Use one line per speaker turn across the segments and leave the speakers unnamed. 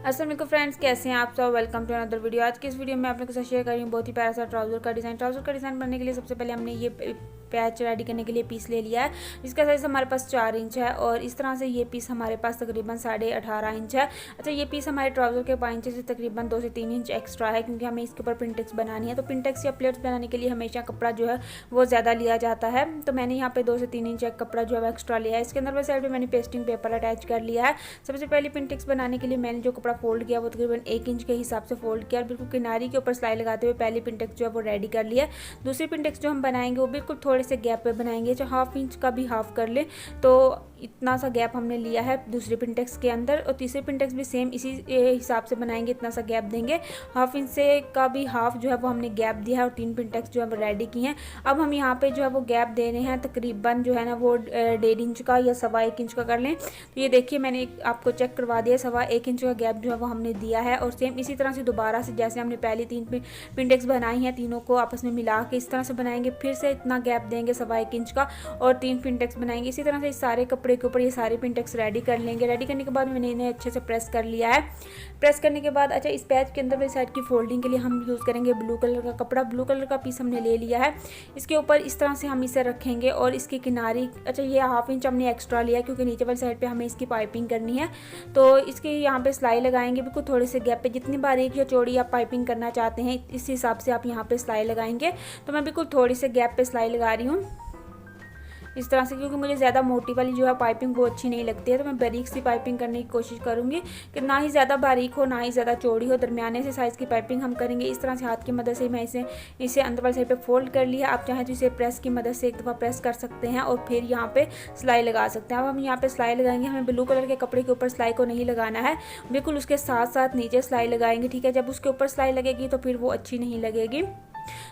अस्सलाम वालेकुम फ्रेंड्स, कैसे हैं आप सब। Welcome to another video. आज की इस वीडियो में आप लोगों के साथ शेयर कर रही हूँ बहुत ही प्यारा सा ट्राउज़र का डिज़ाइन बनने के लिए सबसे पहले हमने ये पैच रेडी करने के लिए पीस ले लिया है, जिसका साइज़ हमारे पास 4 इंच है और इस तरह से ये पीस हमारे पास तकरीबन 18.5 इंच है। अच्छा, ये पीस हमारे ट्राउज़र के 5 इंच से तकरीबन 2 से 3 इंच एक्स्ट्रा है, क्योंकि हमें इसके ऊपर पिनटेक्स बनानी है। तो पिनटेक्स या प्लेट्स बनाने के लिए हमेशा कपड़ा जो है वो ज़्यादा लिया जाता है, तो मैंने यहाँ पे 2 से 3 इंच कपड़ा जो है एक्स्ट्रा लिया है। इसके अंदर वाली साइड पर मैंने पेस्टिंग पेपर अटैच कर लिया है। सबसे पहले पिनटेक्स बनाने के लिए मैंने जो कपड़ा फोल्ड किया वो तकरीबन 1 इंच के हिसाब से फोल्ड किया और बिल्कुल किनारी के ऊपर सिलाई लगाते हुए पहली पिनटेक्स जो है वो रेडी कर लिया। दूसरी पिनटेक्स जो हम बनाएंगे वो बिल्कुल थोड़े से गैप पे बनाएंगे, चाहे हाफ इंच का भी हाफ कर ले, तो इतना सा गैप हमने लिया है दूसरी पिनटेक्स के अंदर। और तीसरी पिनटेक्स भी सेम इसी हिसाब से बनाएंगे, इतना सा गैप देंगे। हाफ इंच से का भी हाफ जो है वो हमने गैप दिया है और 3 पिनटेक्स जो है वो रेडी की हैं। अब हम यहाँ पे जो है वो गैप दे रहे हैं तकरीबन जो है ना वो 1.5 इंच का या 1.25 इंच का कर लें। तो ये देखिए मैंने आपको चेक करवा दिया, 1.25 इंच का गैप जो है वो हमने दिया है। और सेम इसी तरह से दोबारा से जैसे हमने पहली 3 पिनटेक्स बनाई हैं, तीनों को आपस में मिला के इस तरह से बनाएंगे, फिर से इतना गैप देंगे 1.25 इंच का और 3 पिनटेक्स बनाएंगे। इसी तरह से इस सारे कपड़े के ऊपर ये सारे पिनटेक्स रेडी कर लेंगे। रेडी करने के बाद मैंने इन्हें अच्छे से प्रेस कर लिया है। प्रेस करने के बाद अच्छा, इस पैच के अंदर वाली साइड की फोल्डिंग के लिए हम यूज़ करेंगे ब्लू कलर का कपड़ा। ब्लू कलर का पीस हमने ले लिया है, इसके ऊपर इस तरह से हम इसे रखेंगे और इसकी किनारी, अच्छा ये हाफ इंच हमने एक्स्ट्रा लिया क्योंकि नीचे वाली साइड पे हमें इसकी पाइपिंग करनी है। तो इसके यहाँ पे सिलाई लगाएंगे बिल्कुल थोड़े से गैप पे, जितनी बारीक या चौड़ी आप पाइपिंग करना चाहते हैं इस हिसाब से आप यहाँ पे सिलाई लगाएंगे। तो मैं बिल्कुल थोड़ी से गैप पे सिलाई लगा रही हूँ इस तरह से, क्योंकि मुझे ज़्यादा मोटी वाली जो है पाइपिंग वो अच्छी नहीं लगती है। तो मैं बारीक सी पाइपिंग करने की कोशिश करूँगी कि ना ही ज़्यादा बारीक हो ना ही ज़्यादा चौड़ी हो, दरमियाने से साइज़ की पाइपिंग हम करेंगे। इस तरह से हाथ की मदद से मैं इसे अंदर वाली साइड पे फोल्ड कर लिया। आप चाहें तो इसे प्रेस की मदद से एक दफ़ा प्रेस कर सकते हैं और फिर यहाँ पे सिलाई लगा सकते हैं। अब हम यहाँ पे सिलाई लगाएंगे, हमें ब्लू कलर के कपड़े के ऊपर सिलाई को नहीं लगाना है, बिल्कुल उसके साथ साथ नीचे सिलाई लगाएंगे, ठीक है। जब उसके ऊपर सिलाई लगेगी तो फिर वो अच्छी नहीं लगेगी,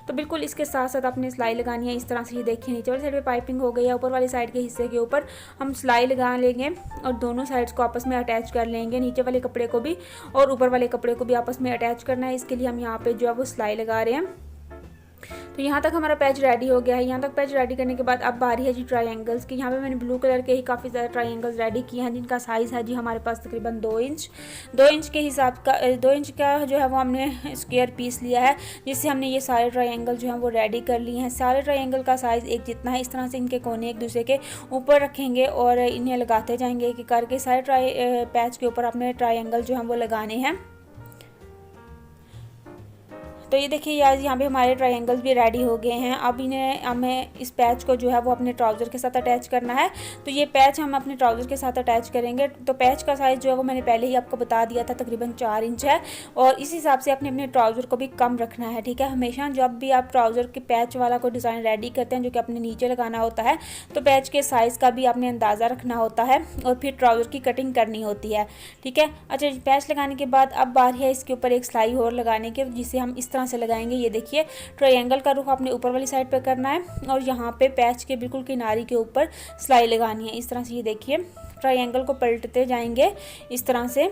तो बिल्कुल इसके साथ साथ अपने सिलाई लगानी है इस तरह से। ये देखिए नीचे वाली साइड पे पाइपिंग हो गई है, ऊपर वाली साइड के हिस्से के ऊपर हम सिलाई लगा लेंगे और दोनों साइड्स को आपस में अटैच कर लेंगे। नीचे वाले कपड़े को भी और ऊपर वाले कपड़े को भी आपस में अटैच करना है। इसके लिए हम यहाँ पे जो है वो सिलाई लगा रहे हैं। तो यहाँ तक हमारा पैच रेडी हो गया है। यहाँ तक पैच रेडी करने के बाद अब बारी है जी ट्रायंगल्स की। यहाँ पे मैंने ब्लू कलर के ही काफ़ी ज़्यादा ट्रायंगल्स रेडी किए हैं, जिनका साइज़ है जी हमारे पास तकरीबन 2 इंच के हिसाब का 2 इंच का जो है वो हमने स्क्वायर पीस लिया है, जिससे हमने ये सारे ट्रायंगल जो हैं वो रेडी कर लिए हैं। सारे ट्रायंगल का साइज़ एक जितना है। इस तरह से इनके कोने एक दूसरे के ऊपर रखेंगे और इन्हें लगाते जाएंगे एक करके। सारे पैच के ऊपर अपने ट्रायंगल जो हैं वो लगाने हैं। तो ये देखिए यार, यहाँ पे हमारे ट्रायंगल्स भी रेडी हो गए हैं। अब इन्हें हमें इस पैच को जो है वो अपने ट्राउज़र के साथ अटैच करना है। तो ये पैच हम अपने ट्राउज़र के साथ अटैच करेंगे। तो पैच का साइज़ जो है वो मैंने पहले ही आपको बता दिया था, तकरीबन 4 इंच है और इस हिसाब से अपने ट्राउज़र को भी कम रखना है, ठीक है। हमेशा जब भी आप ट्राउज़र के पैच वाला कोई डिज़ाइन रेडी करते हैं जो कि अपने नीचे लगाना होता है, तो पैच के साइज़ का भी आपने अंदाज़ा रखना होता है और फिर ट्राउज़र की कटिंग करनी होती है, ठीक है। अच्छा, पैच लगाने के बाद अब बारी है इसके ऊपर एक सिलाई और लगाने की, जिसे हम इस तरह से लगाएंगे। ये देखिए ट्रायंगल का रुख आपने ऊपर वाली साइड पे करना है और यहाँ पे पैच के बिल्कुल किनारी के ऊपर सिलाई लगानी है इस तरह से। ये देखिए ट्रायंगल को पलटते जाएंगे इस तरह से,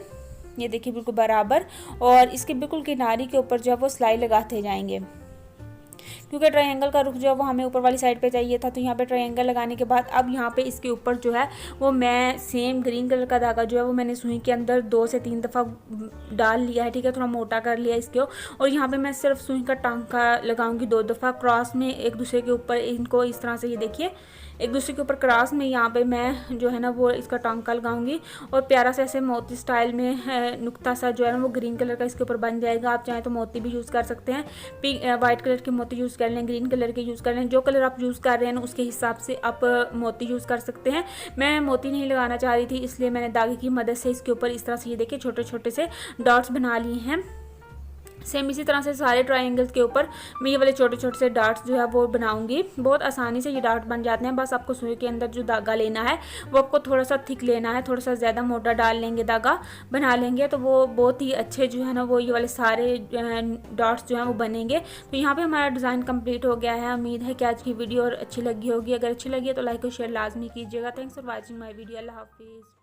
ये देखिए बिल्कुल बराबर, और इसके बिल्कुल किनारी के ऊपर जो है वो सिलाई लगाते जाएंगे, क्योंकि ट्रायंगल का रुख जो है वो हमें ऊपर वाली साइड पे चाहिए था। तो यहाँ पे ट्रायंगल लगाने के बाद अब यहाँ पे इसके ऊपर जो है वो मैं सेम ग्रीन कलर का धागा जो है वो मैंने सुई के अंदर 2 से 3 दफ़ा डाल लिया है, ठीक है। थोड़ा मोटा कर लिया इसको और यहाँ पे मैं सिर्फ सुई का टांका लगाऊंगी 2 दफ़ा क्रॉस में एक दूसरे के ऊपर, इनको इस तरह से। ये देखिए एक दूसरे के ऊपर क्रॉस में यहाँ पे मैं जो है ना वो इसका टांका लगाऊंगी और प्यारा सा ऐसे मोती स्टाइल में नुक्ता सा जो है ना वो ग्रीन कलर का इसके ऊपर बन जाएगा। आप चाहें तो मोती भी यूज़ कर सकते हैं, वाइट कलर के मोती यूज़ कर लें, ग्रीन कलर के यूज़ कर लें, जो कलर आप यूज़ कर रहे हैं उसके हिसाब से आप मोती यूज़ कर सकते हैं। मैं मोती नहीं लगाना चाह रही थी, इसलिए मैंने धागे की मदद से इसके ऊपर इस तरह से ये देखिए छोटे छोटे से डॉट्स बना लिए हैं। सेम इसी तरह से सारे ट्रायंगल्स के ऊपर मैं ये वाले छोटे छोटे से डार्ट्स जो है वो बनाऊंगी। बहुत आसानी से ये डार्ट बन जाते हैं, बस आपको सुई के अंदर जो धागा लेना है वो आपको थोड़ा सा थिक लेना है, थोड़ा सा ज़्यादा मोटा डाल लेंगे, धागा बना लेंगे तो वो बहुत ही अच्छे जो है ना वो ये वाले सारे डॉट्स जो हैं वो बनेंगे। तो यहाँ पर हमारा डिज़ाइन कम्प्लीट हो गया है। उम्मीद है कि आज की वीडियो और अच्छी लगी होगी। अगर अच्छी लगी है तो लाइक और शेयर लाजमी कीजिएगा। Thanks for watching my video. अल्लाह हाफिज़।